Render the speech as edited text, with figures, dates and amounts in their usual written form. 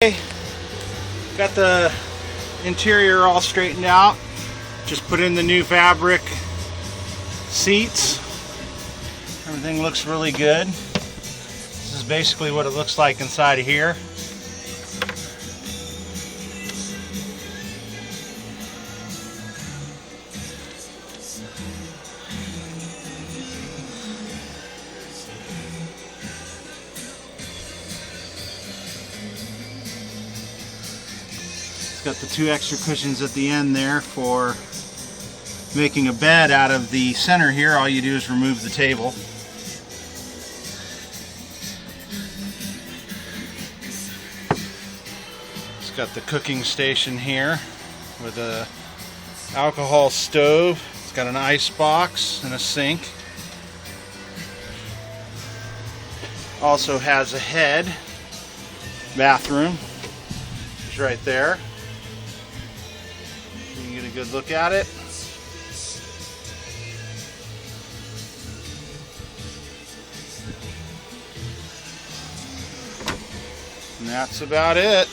Got the interior all straightened out. Just put in the new fabric seats. Everything looks really good. This is basically what it looks like inside of here. It's got the two extra cushions at the end there for making a bed out of the center here. All you do is remove the table. It's got the cooking station here with a alcohol stove. It's got an ice box and a sink. Also has a head bathroom. It's right there. You can get a good look at it. And that's about it.